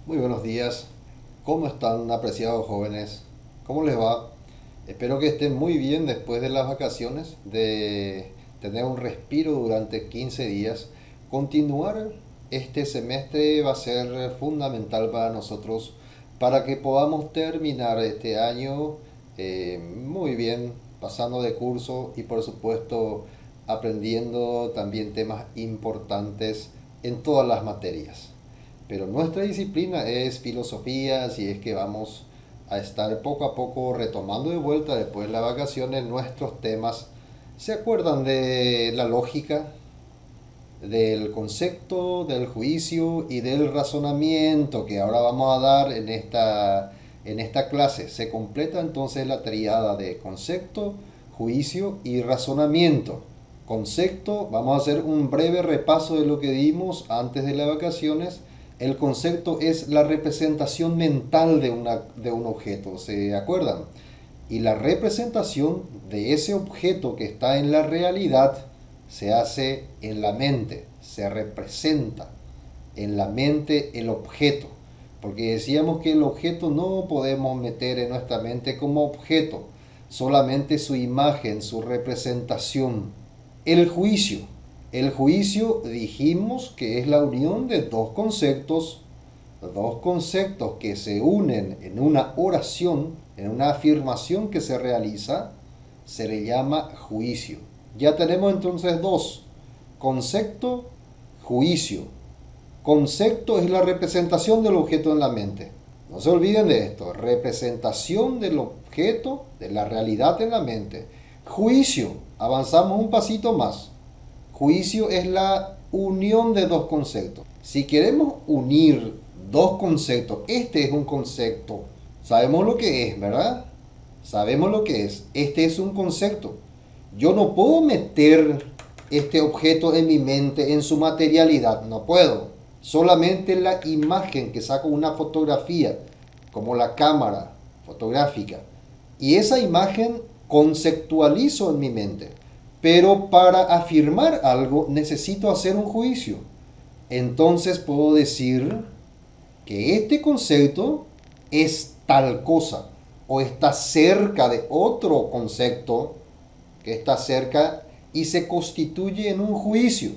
Muy buenos días. ¿Cómo están, apreciados jóvenes? ¿Cómo les va? Espero que estén muy bien después de las vacaciones, de tener un respiro durante 15 días. Continuar este semestre va a ser fundamental para nosotros para que podamos terminar este año muy bien, pasando de curso y por supuesto aprendiendo también temas importantes en todas las materias. Pero nuestra disciplina es filosofía, así es que vamos a estar poco a poco retomando de vuelta después de las vacaciones nuestros temas. ¿Se acuerdan de la lógica, del concepto, del juicio y del razonamiento que ahora vamos a dar en esta clase? Se completa entonces la triada de concepto, juicio y razonamiento. Concepto, vamos a hacer un breve repaso de lo que dimos antes de las vacaciones. El concepto es la representación mental de un objeto, ¿se acuerdan? Y la representación de ese objeto que está en la realidad se hace en la mente, se representa en la mente el objeto. Porque decíamos que el objeto no podemos meter en nuestra mente como objeto, solamente su imagen, su representación. El juicio. El juicio dijimos que es la unión de dos conceptos que se unen en una oración, en una afirmación que se realiza, se le llama juicio. Ya tenemos entonces dos, concepto, juicio. Concepto es la representación del objeto en la mente. No se olviden de esto, representación del objeto, de la realidad en la mente. Juicio, avanzamos un pasito más. Juicio es la unión de dos conceptos. Si queremos unir dos conceptos, este es un concepto. Sabemos lo que es, ¿verdad? Sabemos lo que es. Este es un concepto. Yo no puedo meter este objeto en mi mente, en su materialidad. No puedo. Solamente la imagen que saco una fotografía, como la cámara fotográfica. Y esa imagen conceptualizo en mi mente. Pero para afirmar algo necesito hacer un juicio. Entonces puedo decir que este concepto es tal cosa o está cerca de otro concepto que está cerca y se constituye en un juicio.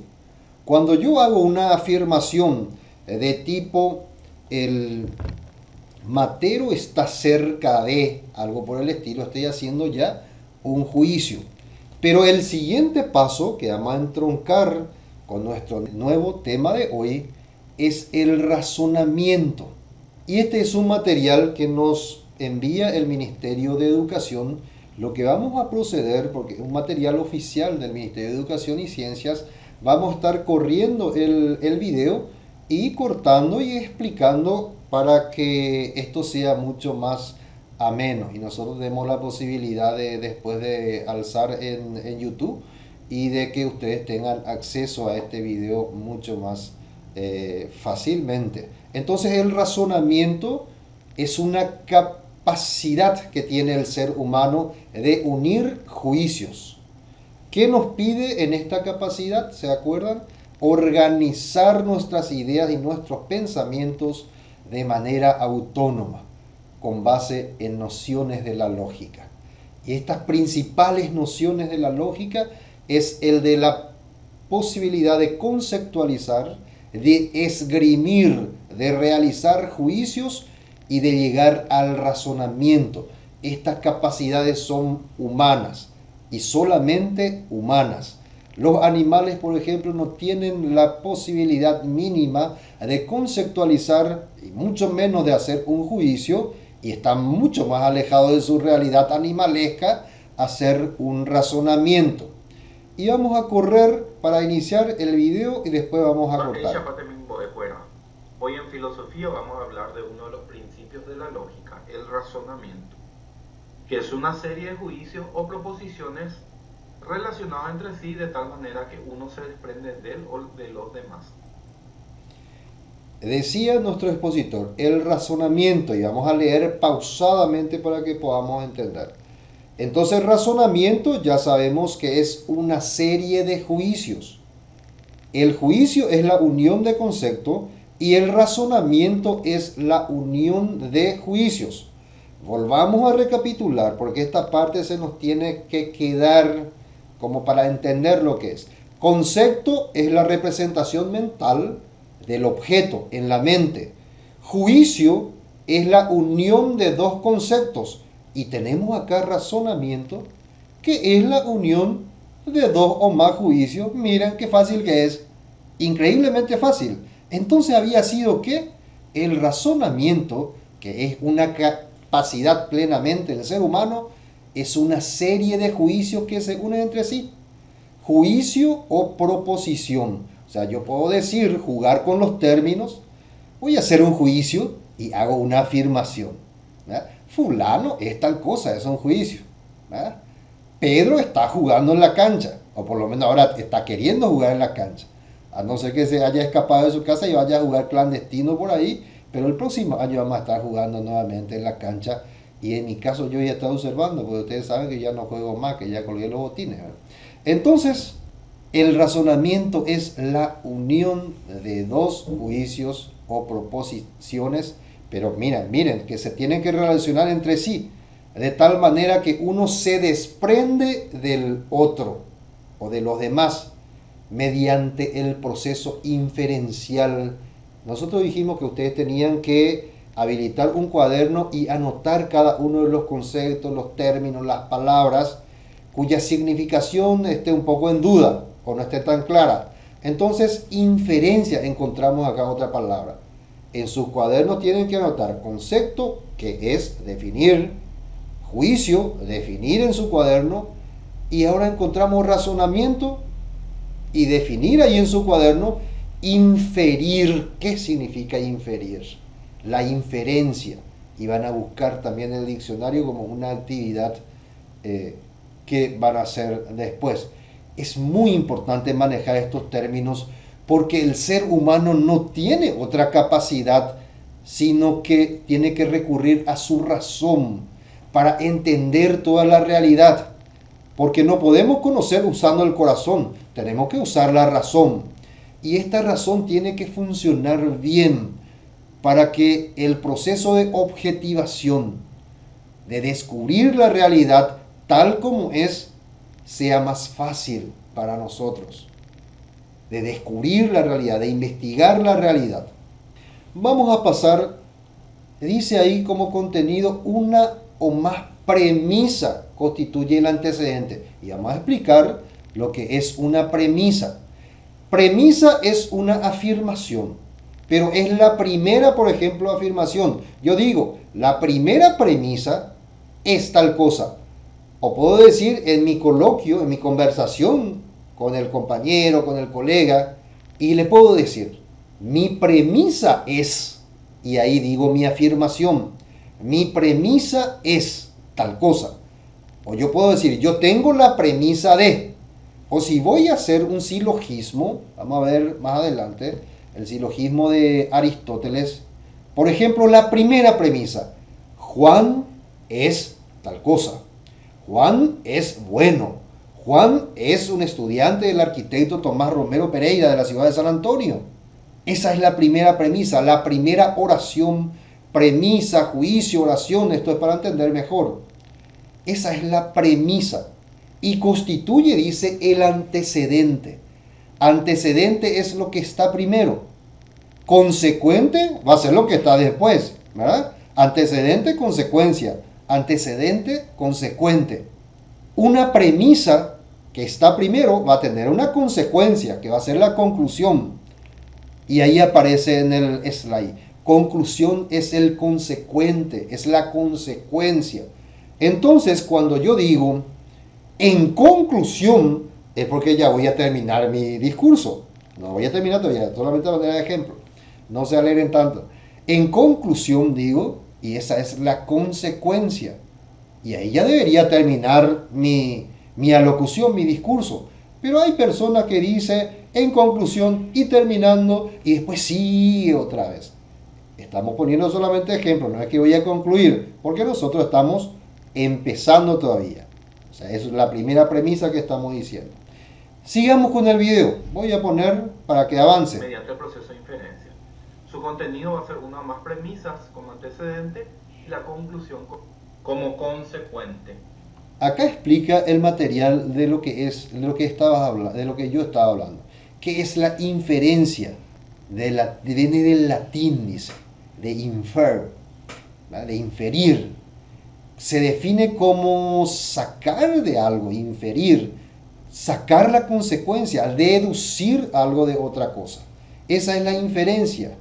Cuando yo hago una afirmación de tipo el matero está cerca de algo por el estilo, estoy haciendo ya un juicio. Pero el siguiente paso que vamos a entroncar con nuestro nuevo tema de hoy es el razonamiento. Y este es un material que nos envía el Ministerio de Educación. Lo que vamos a proceder, porque es un material oficial del Ministerio de Educación y Ciencias, vamos a estar corriendo el video y cortando y explicando para que esto sea mucho más ameno y nosotros demos la posibilidad de después de alzar en YouTube y de que ustedes tengan acceso a este video mucho más fácilmente. Entonces el razonamiento es una capacidad que tiene el ser humano de unir juicios. ¿Qué nos pide en esta capacidad? ¿Se acuerdan? Organizar nuestras ideas y nuestros pensamientos de manera autónoma, con base en nociones de la lógica. Y estas principales nociones de la lógica es el de la posibilidad de conceptualizar, de esgrimir, de realizar juicios y de llegar al razonamiento. Estas capacidades son humanas y solamente humanas. Los animales, por ejemplo, no tienen la posibilidad mínima de conceptualizar y mucho menos de hacer un juicio y están mucho más alejados de su realidad animalesca hacer un razonamiento. Y vamos a correr para iniciar el video y después vamos a cortar. Hoy en filosofía vamos a hablar de uno de los principios de la lógica, el razonamiento, que es una serie de juicios o proposiciones relacionadas entre sí de tal manera que uno se desprende de él o de los demás. Decía nuestro expositor, el razonamiento, y vamos a leer pausadamente para que podamos entender. Entonces, razonamiento ya sabemos que es una serie de juicios. El juicio es la unión de conceptos Y el razonamiento es la unión de juicios. Volvamos a recapitular porque esta parte se nos tiene que quedar como para entender lo que es. Concepto es la representación mental del objeto en la mente. Juicio es la unión de dos conceptos. Y tenemos acá razonamiento, que es la unión de dos o más juicios. Miren qué fácil que es. Increíblemente fácil. Entonces había sido que el razonamiento, que es una capacidad plenamente del ser humano, es una serie de juicios que se unen entre sí. Juicio o proposición. O sea, yo puedo decir, jugar con los términos, voy a hacer un juicio y hago una afirmación. ¿Verdad? Fulano es tal cosa, es un juicio. ¿Verdad? Pedro está jugando en la cancha, o por lo menos ahora está queriendo jugar en la cancha. A no ser que se haya escapado de su casa y vaya a jugar clandestino por ahí, pero el próximo año vamos a estar jugando nuevamente en la cancha. Y en mi caso yo ya he estado observando, porque ustedes saben que ya no juego más, que ya colgué los botines, ¿verdad? Entonces, el razonamiento es la unión de dos juicios o proposiciones, pero miren, que se tienen que relacionar entre sí, de tal manera que uno se desprende del otro o de los demás mediante el proceso inferencial. Nosotros dijimos que ustedes tenían que habilitar un cuaderno y anotar cada uno de los conceptos, los términos, las palabras cuya significación esté un poco en duda o no esté tan clara. Entonces, inferencia, encontramos acá otra palabra. En sus cuadernos tienen que anotar concepto, que es definir, juicio, definir en su cuaderno, y ahora encontramos razonamiento y definir ahí en su cuaderno, inferir. ¿Qué significa inferir? La inferencia. Y van a buscar también en el diccionario como una actividad que van a hacer después. Es muy importante manejar estos términos porque el ser humano no tiene otra capacidad, sino que tiene que recurrir a su razón para entender toda la realidad. Porque no podemos conocer usando el corazón, tenemos que usar la razón. Y esta razón tiene que funcionar bien para que el proceso de objetivación, de descubrir la realidad tal como es, sea más fácil para nosotros. De descubrir la realidad, de investigar la realidad. Vamos a pasar, dice ahí como contenido, una o más premisa constituye el antecedente. Y vamos a explicar lo que es una premisa. Premisa es una afirmación, pero es la primera, por ejemplo, afirmación. Yo digo, la primera premisa es tal cosa. O puedo decir en mi coloquio, en mi conversación con el compañero, con el colega, y le puedo decir, mi premisa es, y ahí digo mi afirmación, mi premisa es tal cosa. O yo puedo decir, yo tengo la premisa de, o si voy a hacer un silogismo, vamos a ver más adelante, el silogismo de Aristóteles, por ejemplo, la primera premisa, Juan es tal cosa. Juan es bueno. Juan es un estudiante del arquitecto Tomás Romero Pereira de la ciudad de San Antonio. Esa es la primera premisa, la primera oración, premisa, juicio, oración, esto es para entender mejor. Esa es la premisa y constituye, dice, el antecedente. Antecedente es lo que está primero. Consecuente va a ser lo que está después, ¿verdad? Antecedente, consecuencia. Antecedente, consecuente. Una premisa que está primero va a tener una consecuencia que va a ser la conclusión. Y ahí aparece en el slide. Conclusión es el consecuente, es la consecuencia. Entonces, cuando yo digo en conclusión, es porque ya voy a terminar mi discurso. No voy a terminar todavía, solamente a manera de ejemplo. No se alegren tanto. En conclusión digo, y esa es la consecuencia. Y ahí ya debería terminar mi alocución, mi discurso. Pero hay personas que dicen en conclusión y terminando y después sigue otra vez. Estamos poniendo solamente ejemplos, no es que voy a concluir, porque nosotros estamos empezando todavía. O sea, esa es la primera premisa que estamos diciendo. Sigamos con el video. Voy a poner para que avance. Mediante el proceso de inferencia. Su contenido va a ser una o más premisas como antecedente y la conclusión como consecuente. Acá explica el material de lo que es, de lo que estabas hablando, de lo que yo estaba hablando, que es la inferencia, viene del latín, dice, de infer, ¿verdad? De inferir. Se define como sacar de algo, inferir, sacar la consecuencia, deducir algo de otra cosa. Esa es la inferencia.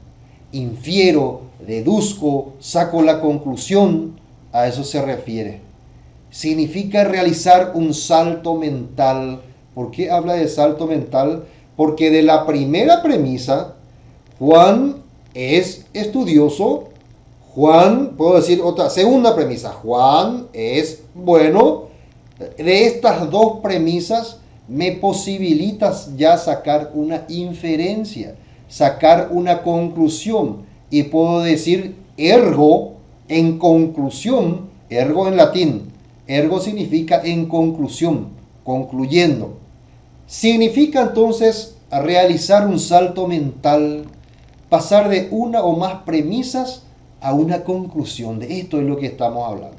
Infiero, deduzco, saco la conclusión, a eso se refiere. Significa realizar un salto mental. ¿Por qué habla de salto mental? Porque de la primera premisa, Juan es estudioso. Juan, puedo decir otra, segunda premisa, Juan es bueno. De estas dos premisas me posibilitas ya sacar una inferencia, sacar una conclusión. Y puedo decir ergo en conclusión, ergo en latín. Ergo significa en conclusión, concluyendo. Significa entonces realizar un salto mental, pasar de una o más premisas a una conclusión. De esto es lo que estamos hablando.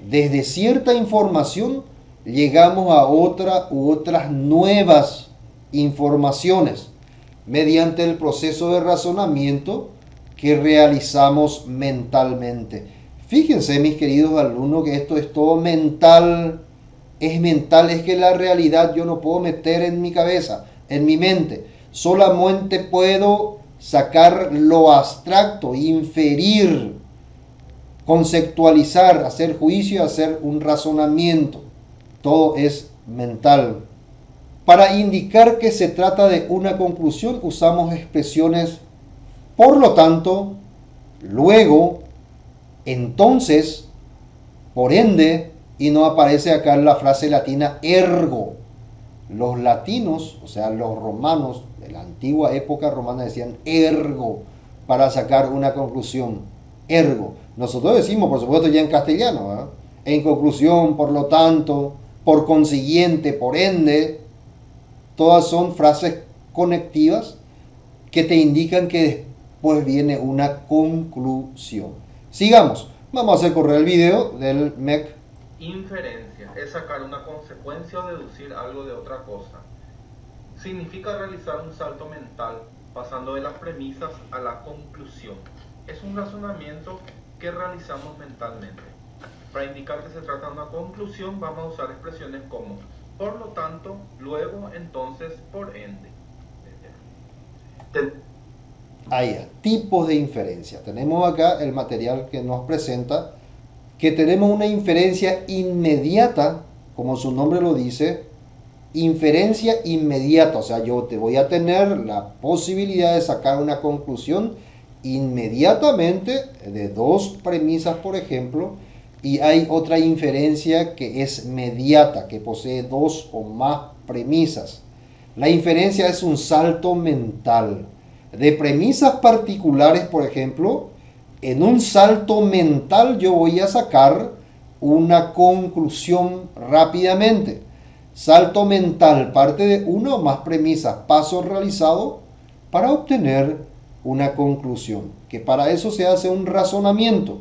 Desde cierta información llegamos a otra u otras nuevas informaciones mediante el proceso de razonamiento que realizamos mentalmente. Fíjense, mis queridos alumnos, que esto es todo mental. Es mental, es que la realidad yo no puedo meter en mi cabeza, en mi mente. Solamente puedo sacar lo abstracto, inferir, conceptualizar, hacer juicio, hacer un razonamiento. Todo es mental. Para indicar que se trata de una conclusión usamos expresiones por lo tanto, luego, entonces, por ende, y no aparece acá la frase latina ergo. Los latinos, o sea, los romanos de la antigua época romana decían ergo para sacar una conclusión. Ergo. Nosotros decimos, por supuesto, ya en castellano, ¿verdad? En conclusión, por lo tanto, por consiguiente, por ende. Todas son frases conectivas que te indican que después viene una conclusión. Sigamos. Vamos a hacer correr el video del MEC. Inferencia es sacar una consecuencia o deducir algo de otra cosa. Significa realizar un salto mental pasando de las premisas a la conclusión. Es un razonamiento que realizamos mentalmente. Para indicar que se trata de una conclusión vamos a usar expresiones como por lo tanto, luego, entonces, por ende. Hay tipos de inferencia. Tenemos acá el material que nos presenta que tenemos una inferencia inmediata, como su nombre lo dice, inferencia inmediata, o sea, yo te voy a tener la posibilidad de sacar una conclusión inmediatamente de dos premisas, por ejemplo, y hay otra inferencia que es mediata, que posee dos o más premisas. La inferencia es un salto mental de premisas particulares, por ejemplo. En un salto mental yo voy a sacar una conclusión rápidamente. Salto mental parte de una o más premisas, paso realizado para obtener una conclusión. Que para eso se hace un razonamiento.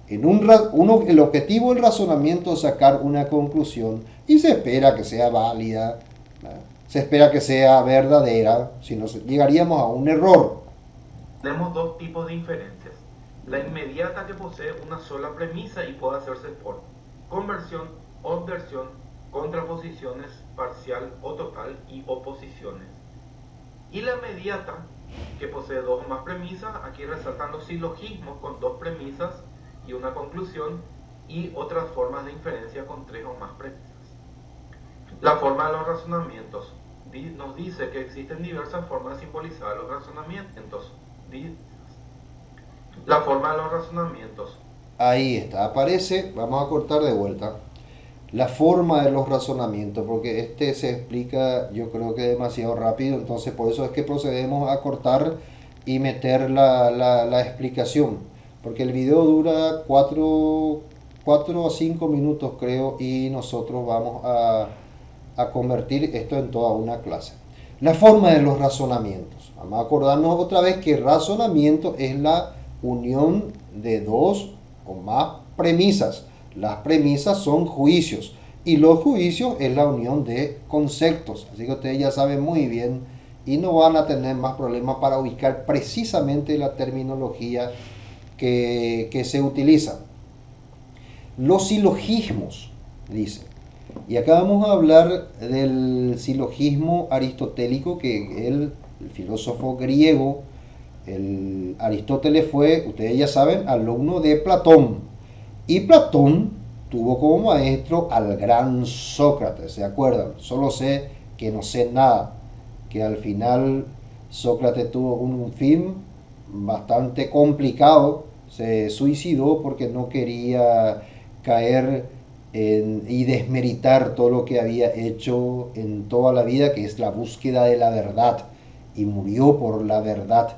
El objetivo del razonamiento es sacar una conclusión y se espera que sea válida, ¿verdad? Se espera que sea verdadera, si no llegaríamos a un error. Tenemos dos tipos de inferencias. La inmediata, que posee una sola premisa y puede hacerse por conversión, obversión, contraposiciones, parcial o total y oposiciones. Y la mediata, que posee dos o más premisas. Aquí resaltan los silogismos con dos premisas y una conclusión, y otras formas de inferencia con tres o más premisas. La forma de los razonamientos nos dice que existen diversas formas de simbolizar los razonamientos. La forma de los razonamientos. Ahí está, aparece, vamos a cortar de vuelta. La forma de los razonamientos, porque este se explica yo creo que demasiado rápido, entonces por eso es que procedemos a cortar y meter la explicación, porque el video dura 4 a 5 minutos creo, y nosotros vamos a convertir esto en toda una clase. La forma de los razonamientos. Vamos a acordarnos otra vez que razonamiento es la unión de dos o más premisas. Las premisas son juicios y los juicios es la unión de conceptos. Así que ustedes ya saben muy bien y no van a tener más problemas para ubicar precisamente la terminología que se utiliza. Los silogismos, dice. Y acá vamos a hablar del silogismo aristotélico, que el filósofo griego, Aristóteles fue, ustedes ya saben, alumno de Platón. Y Platón tuvo como maestro al gran Sócrates, ¿se acuerdan? Solo sé que no sé nada, que al final Sócrates tuvo un fin bastante complicado, se suicidó porque no quería caer y desmeritar todo lo que había hecho en toda la vida, que es la búsqueda de la verdad, y murió por la verdad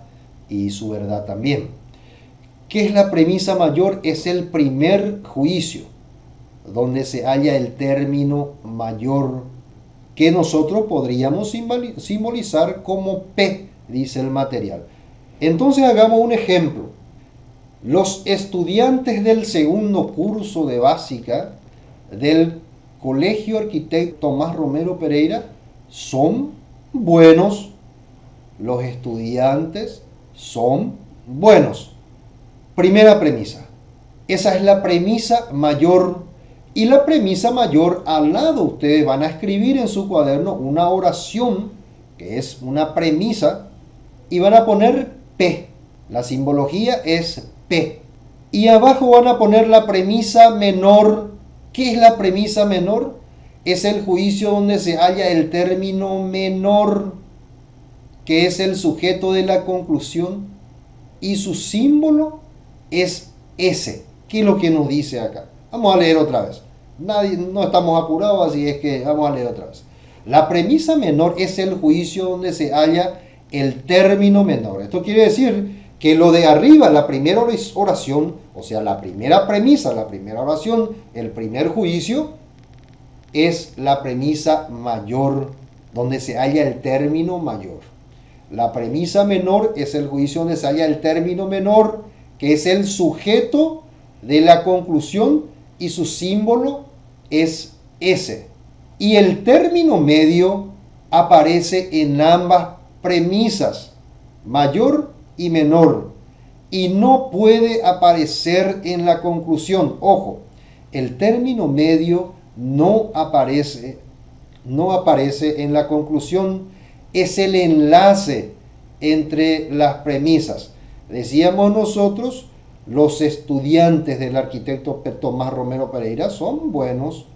y su verdad también. ¿Qué es la premisa mayor? Es el primer juicio, donde se halla el término mayor, que nosotros podríamos simbolizar como P, dice el material. Entonces hagamos un ejemplo. Los estudiantes del segundo curso de básica del Colegio Arquitecto Tomás Romero Pereira son buenos. Los estudiantes son buenos. Primera premisa. Esa es la premisa mayor. Y la premisa mayor, al lado ustedes van a escribir en su cuaderno una oración, que es una premisa, y van a poner P. La simbología es P. Y abajo van a poner la premisa menor. ¿Qué es la premisa menor? Es el juicio donde se halla el término menor, que es el sujeto de la conclusión, y su símbolo es S. ¿Qué es lo que nos dice acá? Vamos a leer otra vez. No estamos apurados, así es que vamos a leer otra vez. La premisa menor es el juicio donde se halla el término menor. Esto quiere decir que lo de arriba, la primera oración, o sea, la primera premisa, la primera oración, el primer juicio, es la premisa mayor, donde se halla el término mayor. La premisa menor es el juicio donde se halla el término menor, que es el sujeto de la conclusión, y su símbolo es S. Y el término medio aparece en ambas premisas, mayor y menor, y no puede aparecer en la conclusión. Ojo, el término medio no aparece en la conclusión, es el enlace entre las premisas. Decíamos nosotros, los estudiantes del arquitecto Tomás Romero Pereira son buenos.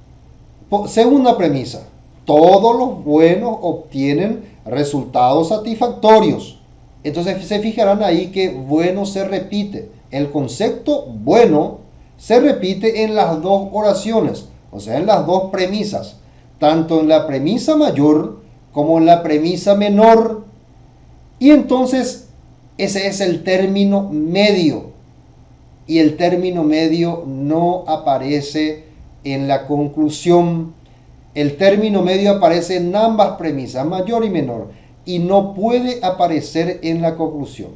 Segunda premisa, todos los buenos obtienen resultados satisfactorios. Entonces se fijarán ahí que bueno se repite. El concepto bueno se repite en las dos oraciones, o sea, en las dos premisas, tanto en la premisa mayor como en la premisa menor. Y entonces ese es el término medio. Y el término medio no aparece en la conclusión. El término medio aparece en ambas premisas, mayor y menor, y no puede aparecer en la conclusión.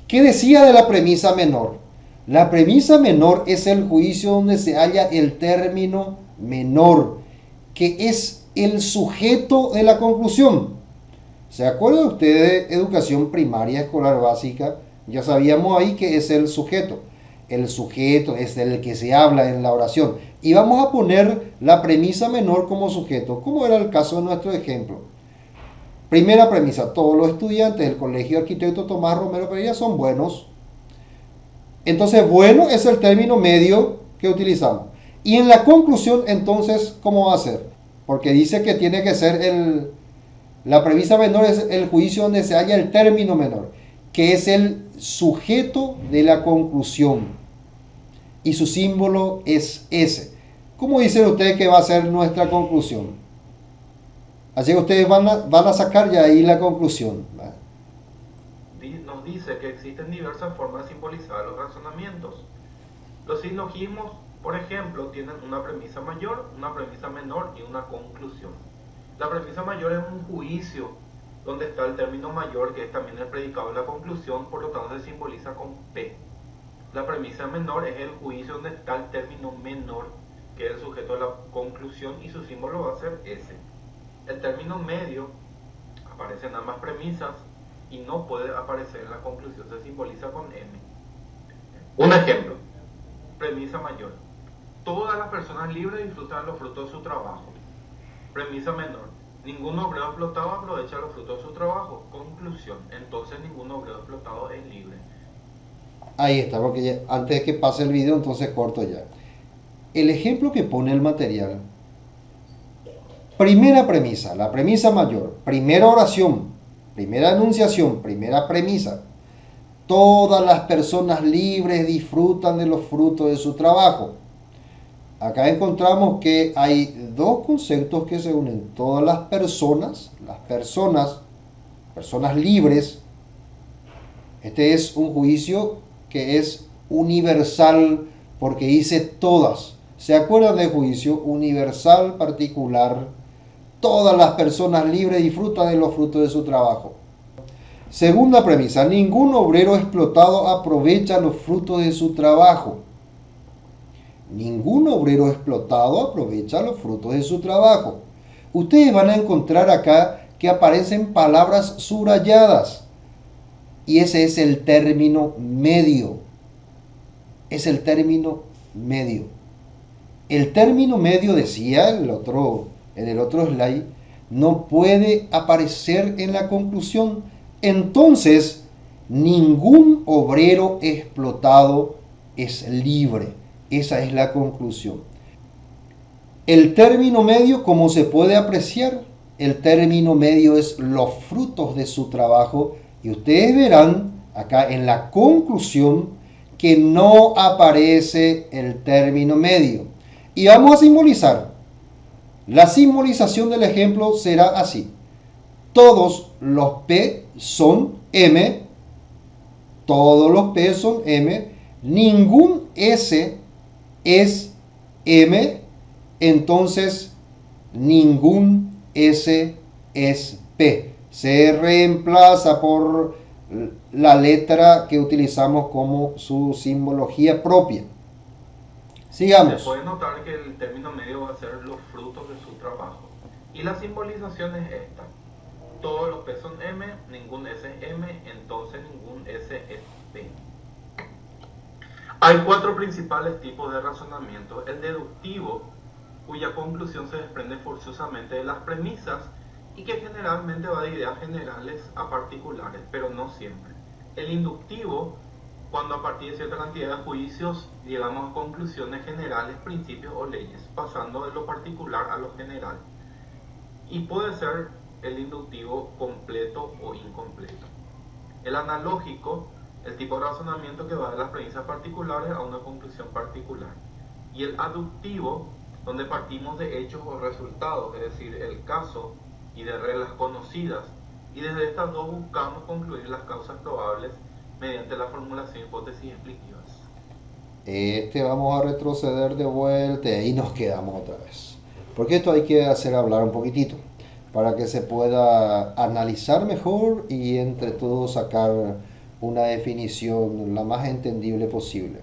¿Qué decía de la premisa menor? La premisa menor es el juicio donde se halla el término menor, que es el sujeto de la conclusión. ¿Se acuerdan ustedes de educación primaria escolar básica? Ya sabíamos ahí que es el sujeto. El sujeto es el que se habla en la oración. Y vamos a poner la premisa menor como sujeto, como era el caso de nuestro ejemplo. Primera premisa, todos los estudiantes del Colegio Arquitecto Tomás Romero Pereira son buenos. Entonces, bueno es el término medio que utilizamos. Y en la conclusión, entonces, ¿cómo va a ser? Porque dice que tiene que ser la premisa menor es el juicio donde se halla el término menor, que es el sujeto de la conclusión. Y su símbolo es S. ¿Cómo dicen ustedes que va a ser nuestra conclusión? Así que ustedes van a sacar ya ahí la conclusión. Nos dice que existen diversas formas de simbolizar los razonamientos. Los silogismos, por ejemplo, tienen una premisa mayor, una premisa menor y una conclusión. La premisa mayor es un juicio donde está el término mayor, que es también el predicado de la conclusión, por lo tanto se simboliza con P. La premisa menor es el juicio donde está el término menor, que es el sujeto de la conclusión, y su símbolo va a ser S. El término medio aparece en ambas premisas y no puede aparecer en la conclusión, se simboliza con M. Un ejemplo, premisa mayor. Todas las personas libres disfrutan los frutos de su trabajo. Premisa menor. Ningún obrero explotado aprovecha los frutos de su trabajo. Conclusión. Entonces ningún obrero explotado es libre. Ahí está, porque ya, antes de que pase el video, entonces corto ya. El ejemplo que pone el material. Primera premisa, la premisa mayor. Primera oración, primera enunciación, primera premisa. Todas las personas libres disfrutan de los frutos de su trabajo. Acá encontramos que hay dos conceptos que se unen. Todas las personas libres. Este es un juicio que es universal porque dice todas. ¿Se acuerdan del juicio universal, particular? Todas las personas libres disfrutan de los frutos de su trabajo. Segunda premisa, ningún obrero explotado aprovecha los frutos de su trabajo. Ningún obrero explotado aprovecha los frutos de su trabajo. Ustedes van a encontrar acá que aparecen palabras subrayadas. Y ese es el término medio. Es el término medio. El término medio, decía en el otro slide, no puede aparecer en la conclusión. Entonces, ningún obrero explotado es libre. Esa es la conclusión. El término medio, como se puede apreciar, el término medio es los frutos de su trabajo. Y ustedes verán acá en la conclusión que no aparece el término medio. Y vamos a simbolizar. La simbolización del ejemplo será así. Todos los P son M. Todos los P son M. Ningún S es M. Entonces, ningún S es P. Se reemplaza por la letra que utilizamos como su simbología propia. Sigamos. Se puede notar que el término medio va a ser los frutos de su trabajo. Y la simbolización es esta. Todos los P son M, ningún S es M, entonces ningún S es P. Hay cuatro principales tipos de razonamiento. El deductivo, cuya conclusión se desprende forzosamente de las premisas y que generalmente va de ideas generales a particulares, pero no siempre. El inductivo, cuando a partir de cierta cantidad de juicios llegamos a conclusiones generales, principios o leyes, pasando de lo particular a lo general. Y puede ser el inductivo completo o incompleto. El analógico, el tipo de razonamiento que va de las premisas particulares a una conclusión particular. Y el aductivo, donde partimos de hechos o resultados, es decir, el caso y de reglas conocidas, y desde estas dos buscamos concluir las causas probables mediante la formulación de hipótesis explicativas. Vamos a retroceder de vuelta y ahí nos quedamos otra vez. Porque esto hay que hacer hablar un poquitito para que se pueda analizar mejor y entre todos sacar una definición la más entendible posible.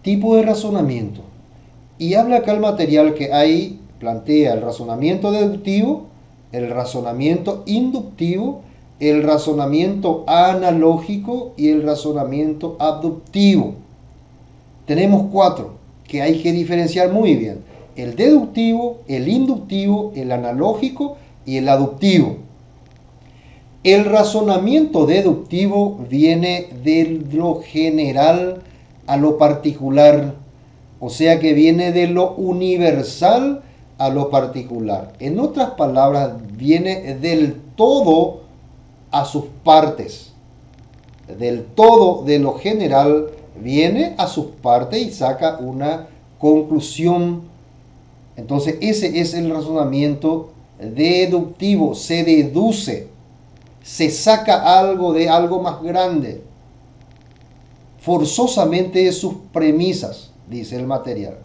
Tipo de razonamiento. Y habla acá el material que ahí plantea el razonamiento deductivo, el razonamiento inductivo, el razonamiento analógico y el razonamiento abductivo. Tenemos cuatro que hay que diferenciar muy bien. El deductivo, el inductivo, el analógico y el aductivo. El razonamiento deductivo viene de lo general a lo particular, o sea que viene de lo universal a lo particular. En otras palabras, viene del todo a sus partes. Del todo, de lo general, viene a sus partes y saca una conclusión. Entonces, ese es el razonamiento deductivo. Se deduce, se saca algo de algo más grande, forzosamente de sus premisas, dice el material.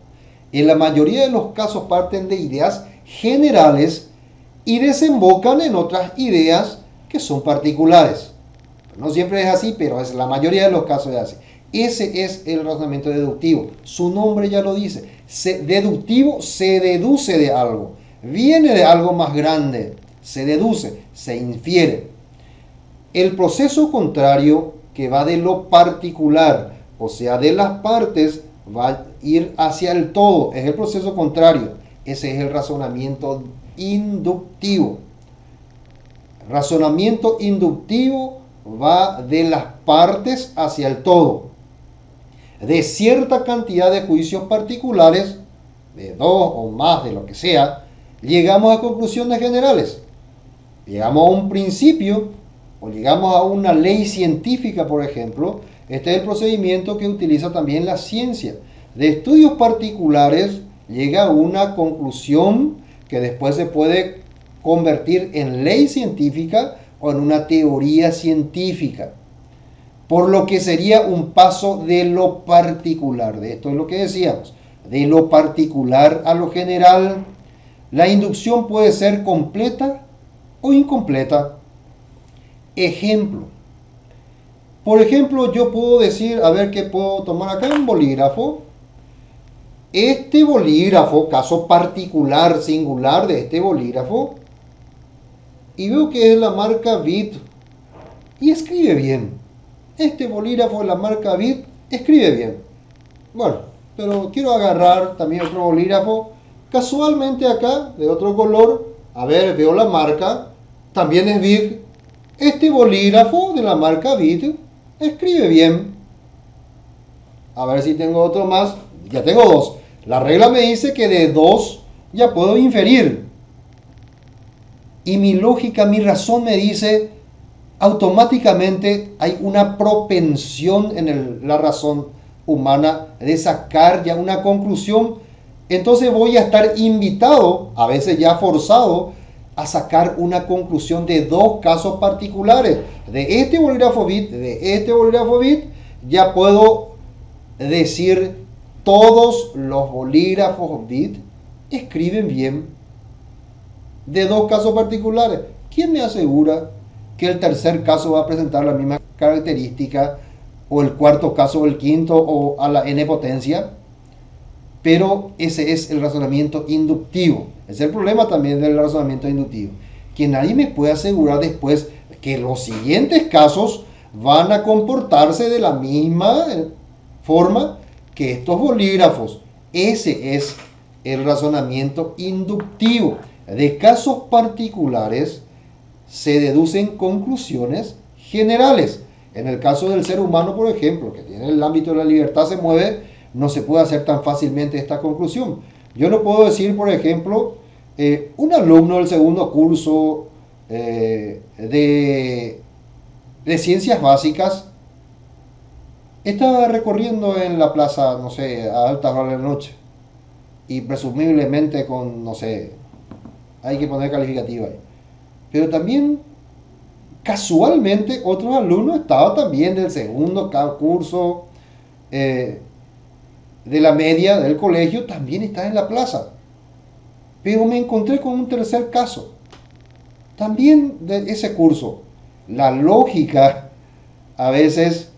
En la mayoría de los casos parten de ideas generales y desembocan en otras ideas que son particulares. No siempre es así, pero es la mayoría de los casos es así. Ese es el razonamiento deductivo. Su nombre ya lo dice. Deductivo se deduce de algo. Viene de algo más grande. Se deduce, se infiere. El proceso contrario, que va de lo particular, o sea, de las partes, va a ir hacia el todo. Es el proceso contrario. Ese es el razonamiento inductivo. Razonamiento inductivo va de las partes hacia el todo. De cierta cantidad de juicios particulares, de dos o más, de lo que sea, llegamos a conclusiones generales. Llegamos a un principio o llegamos a una ley científica, por ejemplo. Este es el procedimiento que utiliza también la ciencia. De estudios particulares llega a una conclusión que después se puede convertir en ley científica o en una teoría científica. Por lo que sería un paso de lo particular. De esto es lo que decíamos. De lo particular a lo general. La inducción puede ser completa o incompleta. Ejemplo. Por ejemplo, yo puedo decir, a ver qué puedo tomar acá, un bolígrafo. Este bolígrafo, caso particular, singular de este bolígrafo, y veo que es la marca BIT y escribe bien. Este bolígrafo de la marca BIT escribe bien. Bueno, pero quiero agarrar también otro bolígrafo, casualmente acá, de otro color. A ver, veo la marca, también es BIC. Este bolígrafo de la marca BIT escribe bien. A ver si tengo otro más. Ya tengo dos. La regla me dice que de dos ya puedo inferir. Y mi lógica, mi razón me dice, automáticamente hay una propensión en la razón humana de sacar ya una conclusión. Entonces voy a estar invitado, a veces ya forzado, a sacar una conclusión de dos casos particulares. De este bolígrafo BIT, ya puedo decir todos los bolígrafos BIT escriben bien. De dos casos particulares. ¿Quién me asegura que el tercer caso va a presentar la misma característica, o el cuarto caso, o el quinto, o a la n potencia? Pero ese es el razonamiento inductivo. Es el problema también del razonamiento inductivo, que nadie me puede asegurar después que los siguientes casos van a comportarse de la misma forma que estos bolígrafos. Ese es el razonamiento inductivo. De casos particulares se deducen conclusiones generales. En el caso del ser humano, por ejemplo, que tiene el ámbito de la libertad, se mueve, no se puede hacer tan fácilmente esta conclusión. Yo no puedo decir, por ejemplo, un alumno del segundo curso de ciencias básicas estaba recorriendo en la plaza, no sé, a altas horas de la noche, y presumiblemente con, no sé, hay que poner calificativa ahí. Pero también, casualmente, otros alumnos estaban también del segundo curso de la media del colegio, también están en la plaza. Pero me encontré con un tercer caso, también de ese curso. La lógica a veces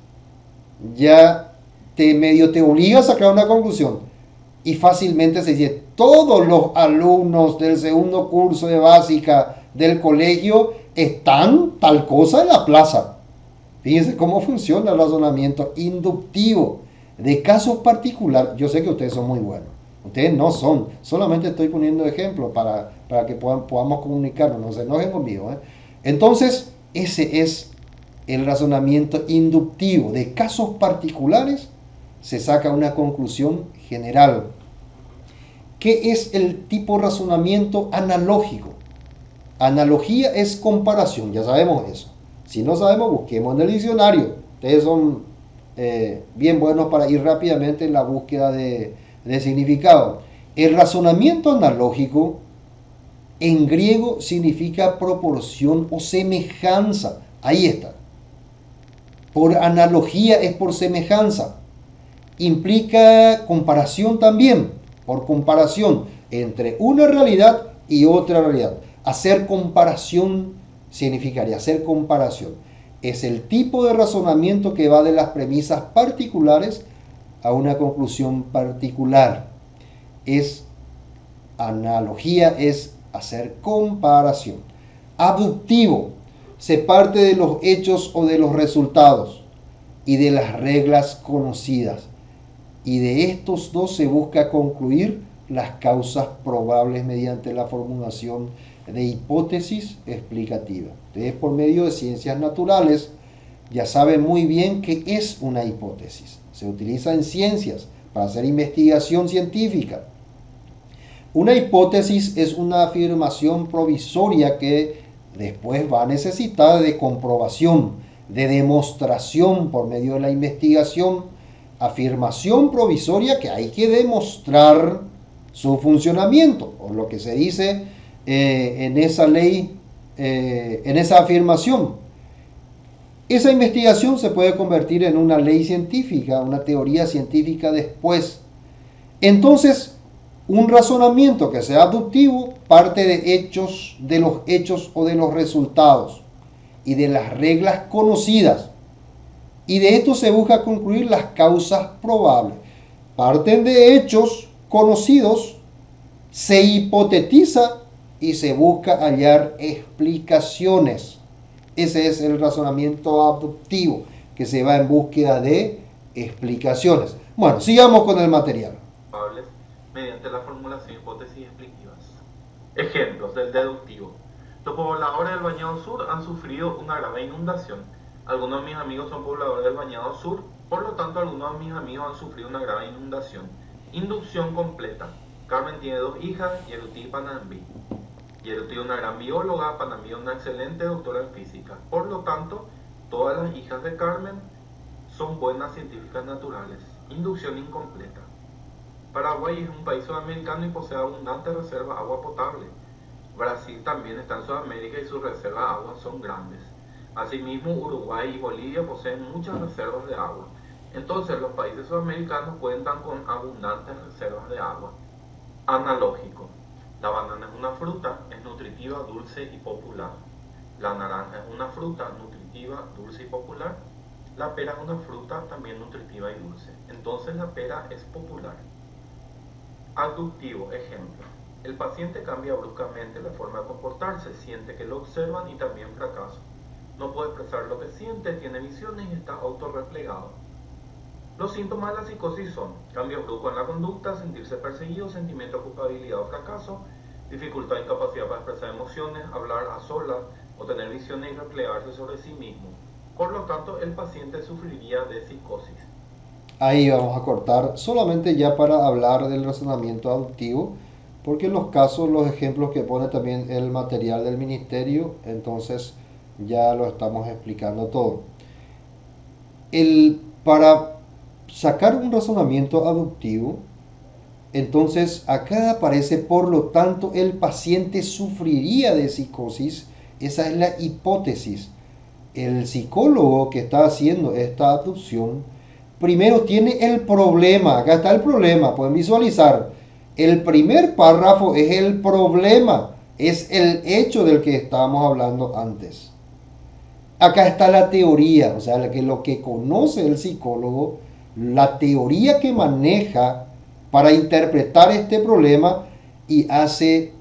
ya medio te obliga a sacar una conclusión. Y fácilmente se dice, todos los alumnos del segundo curso de básica del colegio están tal cosa en la plaza. Fíjense cómo funciona el razonamiento inductivo. De casos particulares, yo sé que ustedes son muy buenos. Ustedes no son, solamente estoy poniendo ejemplos para que podamos comunicarnos, no se enojen conmigo. Entonces, ese es el razonamiento inductivo. De casos particulares se saca una conclusión general. ¿Qué es el tipo de razonamiento analógico? Analogía es comparación, ya sabemos eso. Si no sabemos, busquemos en el diccionario. Ustedes son bien buenos para ir rápidamente en la búsqueda de significado. El razonamiento analógico en griego significa proporción o semejanza. Ahí está. Por analogía es por semejanza. Implica comparación también, por comparación entre una realidad y otra realidad. Hacer comparación significaría hacer comparación. Es el tipo de razonamiento que va de las premisas particulares a una conclusión particular. Es analogía, es hacer comparación. Abductivo, se parte de los hechos o de los resultados y de las reglas conocidas. Y de estos dos se busca concluir las causas probables mediante la formulación de hipótesis explicativa. Ustedes, por medio de ciencias naturales, ya saben muy bien qué es una hipótesis. Se utiliza en ciencias para hacer investigación científica. Una hipótesis es una afirmación provisoria que después va a necesitar de comprobación, de demostración por medio de la investigación. Afirmación provisoria que hay que demostrar su funcionamiento, o lo que se dice en esa ley, en esa afirmación. Esa investigación se puede convertir en una ley científica, una teoría científica después. Entonces, un razonamiento que sea abductivo parte de los hechos o de los resultados y de las reglas conocidas. Y de esto se busca concluir las causas probables. Parten de hechos conocidos, se hipotetiza y se busca hallar explicaciones. Ese es el razonamiento abductivo, que se va en búsqueda de explicaciones. Bueno, sigamos con el material. Mediante la formulación de hipótesis explicativas. Ejemplos del deductivo. Los pobladores del Bañado Sur han sufrido una grave inundación. Algunos de mis amigos son pobladores del Bañado Sur, por lo tanto algunos de mis amigos han sufrido una grave inundación. Inducción completa. Carmen tiene 2 hijas, Yeruti y Panambi. Yeruti es una gran bióloga, Panambi es una excelente doctora en física. Por lo tanto, todas las hijas de Carmen son buenas científicas naturales. Inducción incompleta. Paraguay es un país sudamericano y posee abundantes reservas de agua potable. Brasil también está en Sudamérica y sus reservas de agua son grandes. Asimismo, Uruguay y Bolivia poseen muchas reservas de agua. Entonces, los países sudamericanos cuentan con abundantes reservas de agua. Analógico. La banana es una fruta, es nutritiva, dulce y popular. La naranja es una fruta nutritiva, dulce y popular. La pera es una fruta también nutritiva y dulce. Entonces, la pera es popular. Abductivo, ejemplo. El paciente cambia bruscamente la forma de comportarse, siente que lo observan y también fracasa. No puede expresar lo que siente, tiene visiones y está autorreplegado. Los síntomas de la psicosis son cambios bruscos en la conducta, sentirse perseguido, sentimiento de culpabilidad o fracaso, dificultad e incapacidad para expresar emociones, hablar a solas o tener visiones y replegarse sobre sí mismo. Por lo tanto, el paciente sufriría de psicosis. Ahí vamos a cortar solamente ya para hablar del razonamiento abductivo, porque en los casos, los ejemplos que pone también el material del ministerio, entonces ya lo estamos explicando todo. Para sacar un razonamiento abductivo, entonces acá aparece, por lo tanto, el paciente sufriría de psicosis. Esa es la hipótesis. El psicólogo que está haciendo esta abducción primero tiene el problema. Acá está el problema, pueden visualizar. El primer párrafo es el problema, es el hecho del que estábamos hablando antes. Acá está la teoría, o sea, lo que conoce el psicólogo, la teoría que maneja para interpretar este problema y hace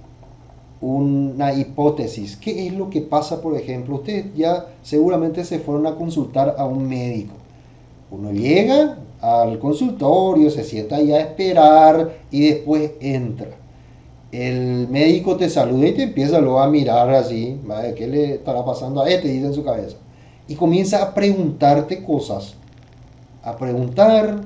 una hipótesis. ¿Qué es lo que pasa, por ejemplo? Ustedes ya seguramente se fueron a consultar a un médico. Uno llega al consultorio, se sienta ahí a esperar y después entra. El médico te saluda y te empieza luego a mirar así, ¿vale? ¿Qué le estará pasando a este? Dice en su cabeza. Y comienza a preguntarte cosas. A preguntar,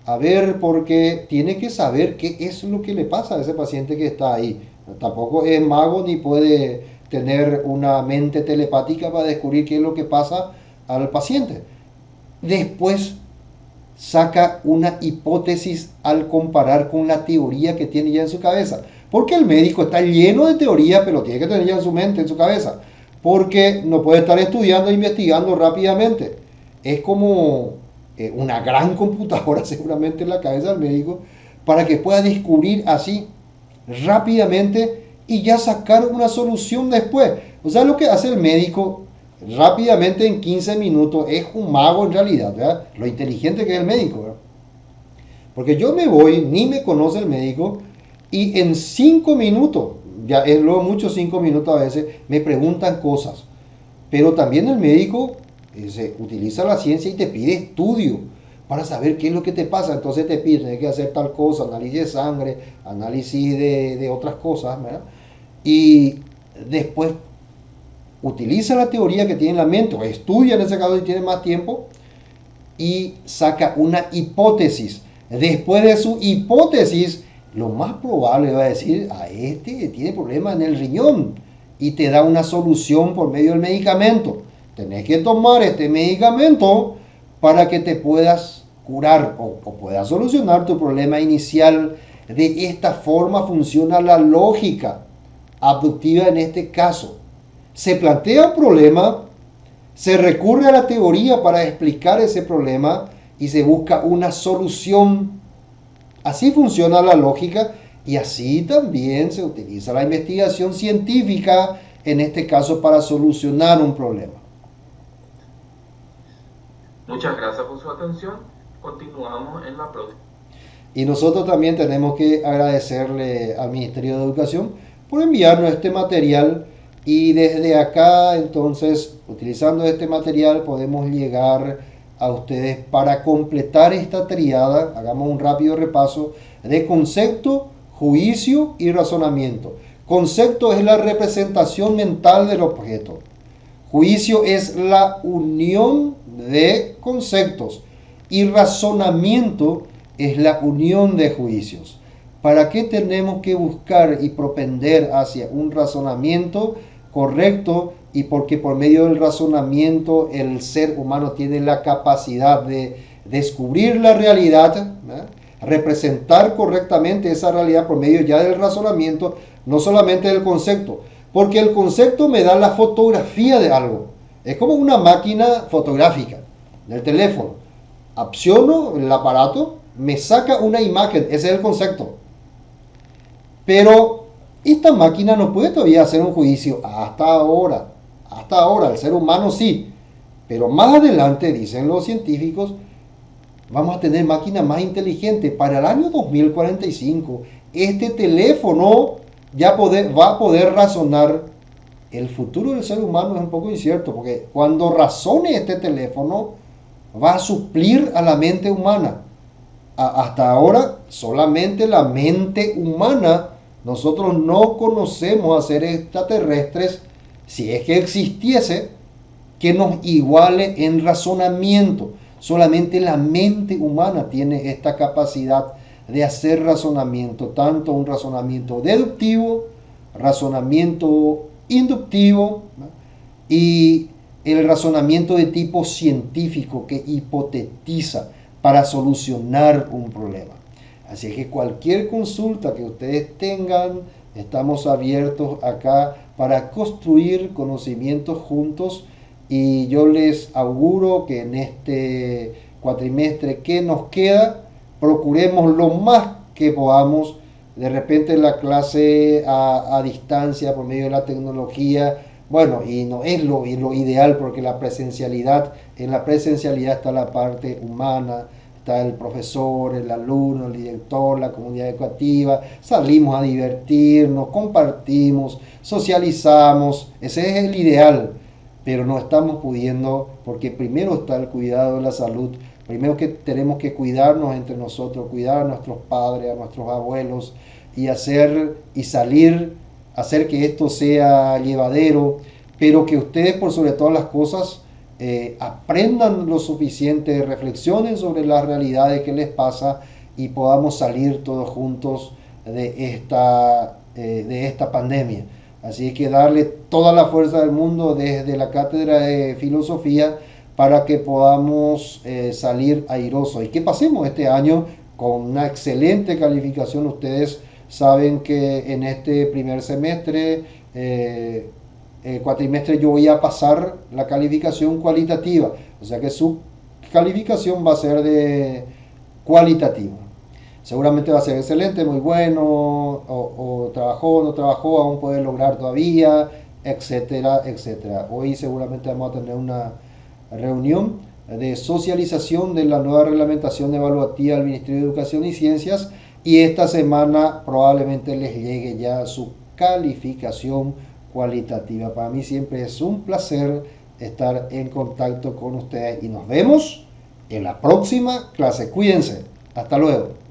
a ver, porque tiene que saber qué es lo que le pasa a ese paciente que está ahí. Tampoco es mago ni puede tener una mente telepática para descubrir qué es lo que pasa al paciente. Después saca una hipótesis al comparar con la teoría que tiene ya en su cabeza. Porque el médico está lleno de teoría, pero tiene que tener ya en su mente, en su cabeza. Porque no puede estar estudiando e investigando rápidamente. Es como una gran computadora seguramente en la cabeza del médico para que pueda descubrir así rápidamente y ya sacar una solución después. O sea, lo que hace el médico rápidamente en 15 minutos es un mago en realidad, ¿verdad? Lo inteligente que es el médico, ¿verdad? Porque yo me voy, ni me conoce el médico, y en 5 minutos, ya es luego mucho 5 minutos a veces, me preguntan cosas. Pero también el médico se utiliza la ciencia y te pide estudio para saber qué es lo que te pasa. Entonces te pide, tienes que hacer tal cosa, análisis de sangre, análisis de otras cosas, ¿verdad? Y después utiliza la teoría que tiene en la mente, o estudia en ese caso si tiene más tiempo, y saca una hipótesis. Después de su hipótesis, lo más probable va a decir, a este tiene problemas en el riñón, y te da una solución por medio del medicamento. Tenés que tomar este medicamento para que te puedas curar o puedas solucionar tu problema inicial. De esta forma funciona la lógica abductiva en este caso. Se plantea un problema, se recurre a la teoría para explicar ese problema y se busca una solución. Así funciona la lógica y así también se utiliza la investigación científica, en este caso para solucionar un problema. Muchas gracias por su atención. Continuamos en la próxima. Y nosotros también tenemos que agradecerle al Ministerio de Educación por enviarnos este material, y desde acá entonces, utilizando este material, podemos llegar a ustedes para completar esta triada. Hagamos un rápido repaso de concepto, juicio y razonamiento. Concepto es la representación mental del objeto. Juicio es la unión de conceptos y razonamiento es la unión de juicios. ¿Para qué tenemos que buscar y propender hacia un razonamiento correcto? Y porque por medio del razonamiento el ser humano tiene la capacidad de descubrir la realidad, ¿verdad? Representar correctamente esa realidad por medio ya del razonamiento, no solamente del concepto. Porque el concepto me da la fotografía de algo. Es como una máquina fotográfica del teléfono. Acciono el aparato, me saca una imagen, ese es el concepto. Pero esta máquina no puede todavía hacer un juicio hasta ahora. Hasta ahora, el ser humano sí. Pero más adelante, dicen los científicos, vamos a tener máquinas más inteligentes. Para el año 2045, este teléfono ya va a poder razonar. El futuro del ser humano es un poco incierto, porque cuando razone este teléfono, va a suplir a la mente humana. Hasta ahora, solamente la mente humana. Nosotros no conocemos a seres extraterrestres, si es que existiese, que nos iguale en razonamiento. Solamente la mente humana tiene esta capacidad de hacer razonamiento, tanto un razonamiento deductivo, razonamiento inductivo, ¿no? Y el razonamiento de tipo científico que hipotetiza para solucionar un problema. Así que cualquier consulta que ustedes tengan, estamos abiertos acá para construir conocimientos juntos, y yo les auguro que en este cuatrimestre que nos queda, procuremos lo más que podamos. De repente la clase a distancia por medio de la tecnología, bueno, y no es lo ideal, porque la presencialidad, en la presencialidad está la parte humana, está el profesor, el alumno, el director, la comunidad educativa, salimos a divertirnos, compartimos, socializamos, ese es el ideal, pero no estamos pudiendo, porque primero está el cuidado de la salud, primero que tenemos que cuidarnos entre nosotros, cuidar a nuestros padres, a nuestros abuelos, y hacer que esto sea llevadero, pero que ustedes por sobre todas las cosas aprendan lo suficiente, reflexionen sobre las realidades que les pasa, y podamos salir todos juntos de esta pandemia. Así que darle toda la fuerza del mundo desde la cátedra de filosofía para que podamos salir airosos y que pasemos este año con una excelente calificación. Ustedes saben que en este primer semestre, cuatrimestre, yo voy a pasar la calificación cualitativa, o sea que su calificación va a ser de cualitativa. Seguramente va a ser excelente, muy bueno, o trabajó, no trabajó, aún puede lograr todavía, etcétera, etcétera. Hoy seguramente vamos a tener una reunión de socialización de la nueva reglamentación evaluativa del Ministerio de Educación y Ciencias, y esta semana probablemente les llegue ya su calificación cualitativa. Para mí siempre es un placer estar en contacto con ustedes y nos vemos en la próxima clase. Cuídense. Hasta luego.